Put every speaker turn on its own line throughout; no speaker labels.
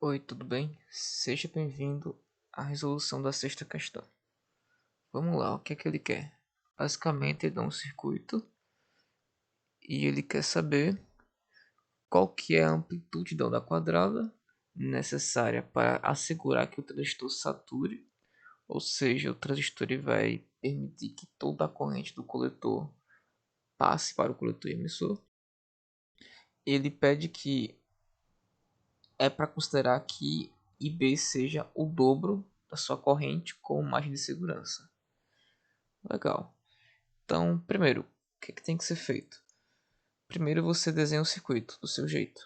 Oi, tudo bem? Seja bem-vindo à resolução da sexta questão. Vamos lá, o que é que ele quer? Basicamente, ele dá um circuito e ele quer saber qual que é a amplitude da onda quadrada necessária para assegurar que o transistor sature, ou seja, o transistor ele vai permitir que toda a corrente do coletor passe para o coletor emissor. Ele pede que é para considerar que IB seja o dobro da sua corrente com margem de segurança. Legal. Então, primeiro, o que tem que ser feito? Primeiro você desenha o circuito do seu jeito.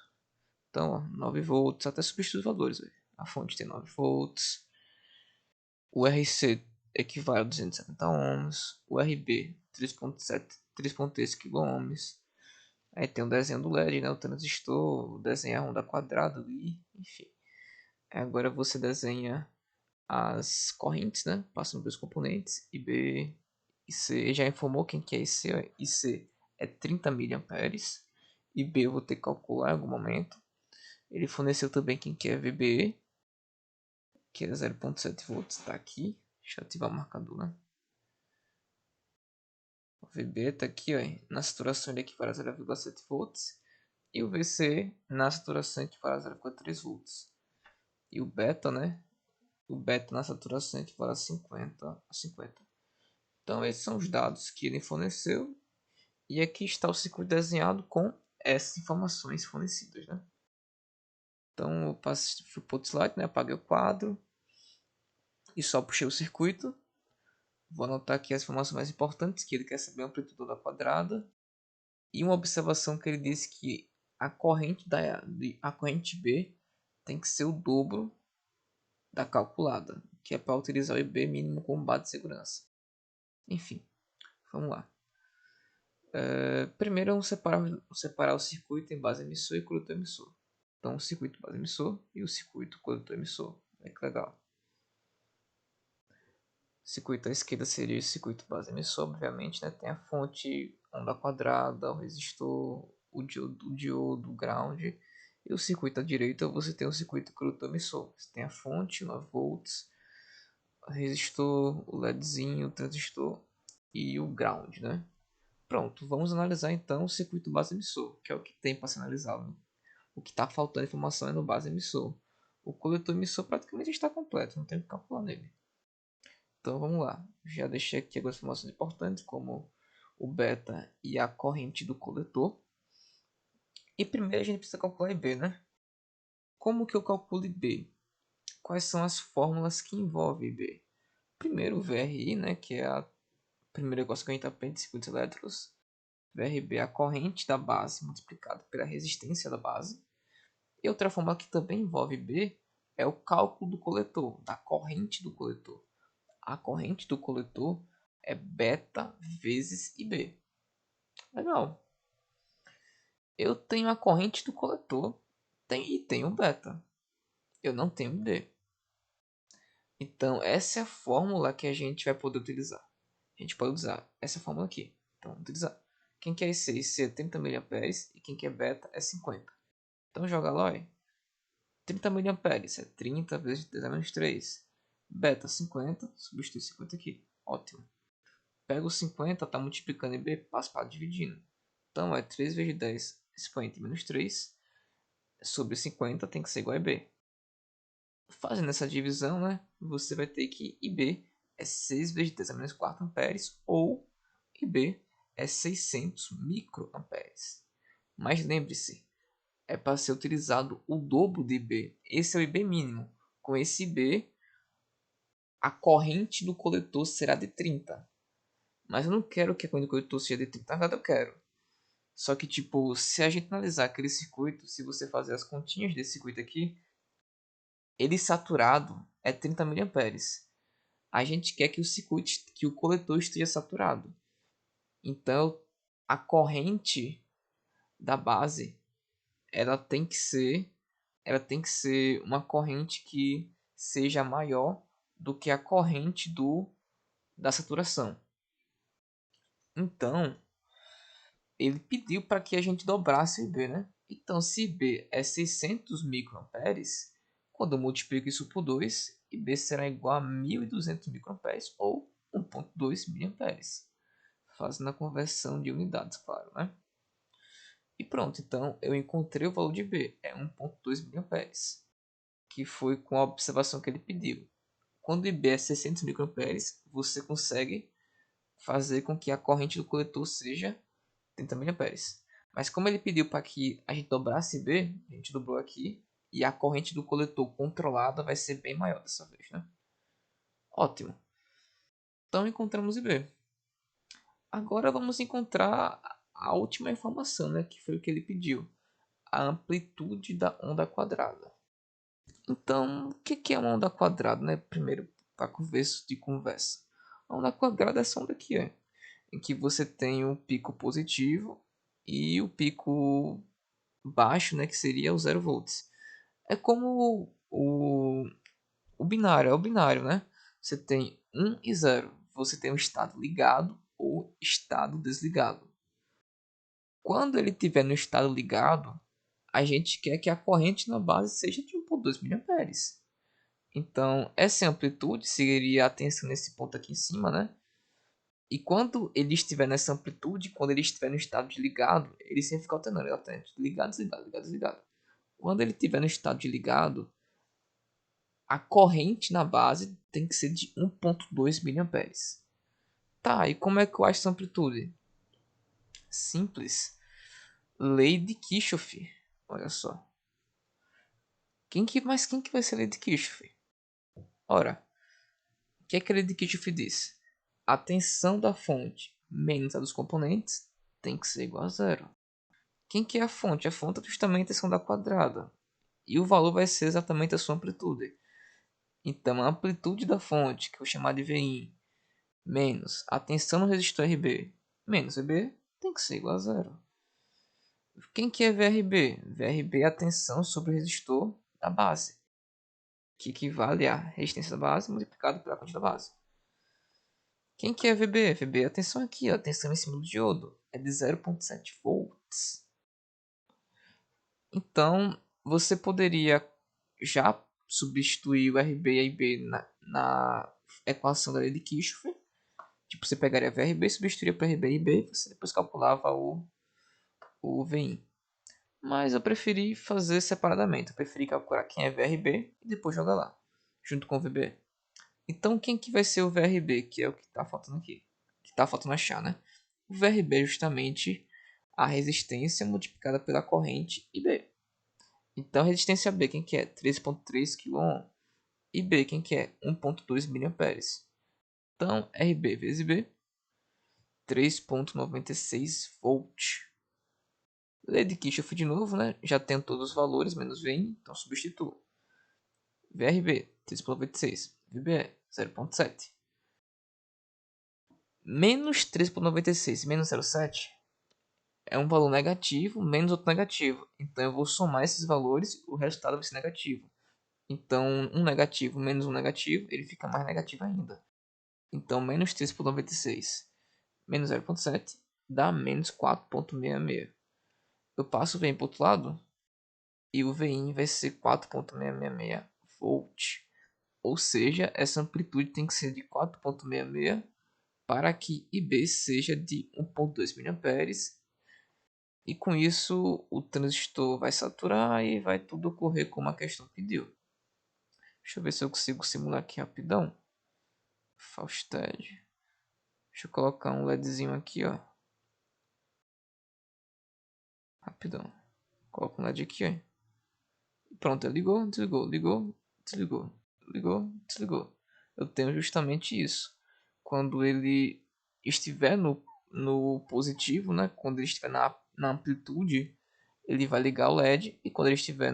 Então, ó, 9 volts, até substituir os valores. Véio. A fonte tem 9 volts, o RC equivale a 270 ohms, o RB 3.3 kΩ. Aí tem o desenho do LED, né, o transistor, o desenho a onda quadrada ali, enfim. Agora você desenha as correntes, né, passando pelos componentes, IB, IC, já informou quem que é IC, ó. IC é 30 mA, IB eu vou ter que calcular em algum momento. Ele forneceu também quem que é VBE, que é 0.7 volts, está aqui. Deixa eu ativar o marcador, né? O VB está aqui, ó, na saturação ele equivale a 0,7 volts. E o VC na saturação equivale a 0,3 volts. E o beta, né? O beta na saturação equivale a 50. Então esses são os dados que ele forneceu. E aqui está o circuito desenhado com essas informações fornecidas, né? Então eu passo o outro slide, né? Apaguei o quadro e só puxei o circuito. Vou anotar aqui as informações mais importantes, que ele quer saber a amplitude da quadrada. E uma observação que ele disse que a corrente B tem que ser o dobro da calculada, que é para utilizar o IB mínimo como base de segurança. Enfim, vamos lá. Primeiro vamos separar o circuito em base emissor e coletor emissor. Então o circuito base emissor e o circuito coletor emissor. É que legal. O circuito à esquerda seria o circuito base emissor, obviamente, né? Tem a fonte, onda quadrada, o resistor, o diodo, o ground. E o circuito à direita você tem o circuito coletor emissor. Você tem a fonte, 9 volts, o resistor, o LEDzinho, o transistor e o ground, né? Pronto, vamos analisar então o circuito base emissor, que é o que tem para ser analisado. O que está faltando informação é no base emissor. O coletor emissor praticamente está completo, não tem o que calcular nele. Então vamos lá. Já deixei aqui algumas informações importantes, como o beta e a corrente do coletor. E primeiro a gente precisa calcular IB, né? Como que eu calculo IB? Quais são as fórmulas que envolvem IB? Primeiro o VRI, né, que é a primeira coisa que a gente aprende de circuitos elétricos. VRB é a corrente da base multiplicada pela resistência da base. E outra fórmula que também envolve B é o cálculo do coletor, da corrente do coletor. A corrente do coletor é beta vezes IB. Legal. Eu tenho a corrente do coletor e tenho beta. Eu não tenho IB. Então, essa é a fórmula que a gente vai poder utilizar. A gente pode usar essa fórmula aqui. Então, vamos utilizar. Quem quer IC? IC é 30 mA e quem quer beta é 50. Então, joga lá, ó. 30 mA é 30 vezes 10 a menos 3. Beta 50, substitui 50 aqui. Ótimo. Pega o 50, tá multiplicando em B, passa para dividindo. Então é 3 vezes 10 expoente menos 3 sobre 50 tem que ser igual a B. Fazendo essa divisão, né, você vai ter que IB é 6 vezes 10 a menos 4 amperes ou IB é 600 microamperes. Mas lembre-se, é para ser utilizado o dobro de IB. Esse é o IB mínimo. Com esse IB, a corrente do coletor será de 30. Mas eu não quero que a corrente do coletor seja de 30, na verdade eu quero. Só que, tipo, se a gente analisar aquele circuito, se você fazer as continhas desse circuito aqui, ele saturado é 30 mA. A gente quer que o circuito, que o coletor esteja saturado. Então, a corrente da base, ela tem que ser uma corrente que seja maior do que a corrente da saturação. Então, ele pediu para que a gente dobrasse o IB, né? Então, se IB é 600 microamperes, Quando eu multiplico isso por 2, IB será igual a 1.200 microamperes ou 1.2 miliamperes. Fazendo a conversão de unidades, claro, né? E pronto, então eu encontrei o valor de B, é 1.2 miliamperes, que foi com a observação que ele pediu. Quando IB é 600 microamperes, você consegue fazer com que a corrente do coletor seja 30 miliamperes. Mas como ele pediu para que a gente dobrasse B, a gente dobrou aqui, e a corrente do coletor controlada vai ser bem maior dessa vez, né? Ótimo. Então encontramos IB. Agora vamos encontrar a última informação, né, que foi o que ele pediu. A amplitude da onda quadrada. Então, o que é uma onda quadrada, né? Primeiro, para começo de conversa. A onda quadrada é essa onda aqui, ó, em que você tem o pico positivo e o pico baixo, né, que seria o 0 volts. É como o binário, é o binário, né? Você tem 1 e 0. Você tem o estado ligado ou estado desligado. Quando ele estiver no estado ligado, a gente quer que a corrente na base seja de 1.2 mA. Então, essa amplitude seria a tensão nesse ponto aqui em cima, né? E quando ele estiver nessa amplitude, quando ele estiver no estado de ligado, ele sempre fica alternando, ele alterna ligado, desligado, ligado, desligado. Quando ele estiver no estado de ligado, a corrente na base tem que ser de 1.2 mA. Tá, e como é que eu acho essa amplitude? Simples. Lei de Kirchhoff. Olha só. Mas quem que vai ser a lei de Kirchhoff? Ora, o que é que a lei de Kirchhoff diz? A tensão da fonte menos a dos componentes tem que ser igual a zero. Quem que é a fonte? A fonte é justamente a tensão da quadrada. E o valor vai ser exatamente a sua amplitude. Então, a amplitude da fonte, que eu vou chamar de Vin, menos a tensão no resistor RB, menos VB, tem que ser igual a zero. Quem que é VRB? VRB é a tensão sobre o resistor da base, que equivale à resistência da base multiplicado pela corrente da base. Quem que é VB? VB é a tensão aqui, a tensão em cima do diodo, é de 0.7 volts. Então, você poderia já substituir o RB e a IB na equação da lei de Kirchhoff. Tipo, você pegaria VRB, substituiria para RB e IB, e você depois calculava o VIN. Mas eu preferi fazer separadamente. Eu preferi calcular quem é VRB e depois jogar lá, junto com o VB. Então, quem que vai ser o VRB, que é o que está faltando aqui? Que está faltando achar, né? O VRB é justamente a resistência multiplicada pela corrente IB. Então, resistência B, quem que é? 3.3 kΩ. E B, quem que é? 1.2 mA. Então, RB vezes B, 3.96 volts. Lei de Kirchhoff de novo, né? Já tem todos os valores, menos VIN, então substitua. VRB, 3.96. VBE, 0.7. Menos 3.96 menos 0.7 é um valor negativo menos outro negativo. Então eu vou somar esses valores e o resultado vai ser negativo. Então um negativo menos um negativo, ele fica mais negativo ainda. Então menos 3.96 menos 0.7 dá menos 4.66. Eu passo o VIN para o outro lado e o VIN vai ser 4.666 volts. Ou seja, essa amplitude tem que ser de 4.66 para que IB seja de 1.2 mA. E com isso o transistor vai saturar e vai tudo ocorrer como a questão pediu. Deixa eu ver se eu consigo simular aqui rapidão. Fausted. Deixa eu colocar um LEDzinho aqui, ó. Rapidão. Coloca um LED aqui, ó. Pronto, ligou, desligou, ligou, desligou, ligou, desligou. Eu tenho justamente isso. Quando ele estiver no positivo, né? Quando ele estiver na amplitude, ele vai ligar o LED. E quando ele estiver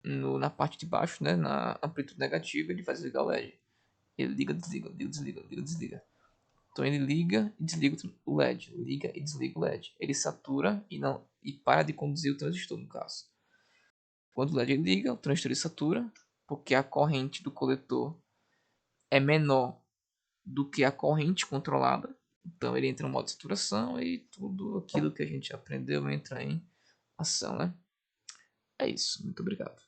na parte de baixo, né? Na amplitude negativa, ele vai desligar o LED. Ele liga, desliga, liga, desliga, liga, desliga. Então ele liga e desliga o LED. Liga e desliga o LED. Ele satura e para de conduzir o transistor, no caso. Quando o LED liga, o transistor satura, porque a corrente do coletor é menor do que a corrente controlada. Então ele entra no modo de saturação e tudo aquilo que a gente aprendeu entra em ação, né? É isso. Muito obrigado.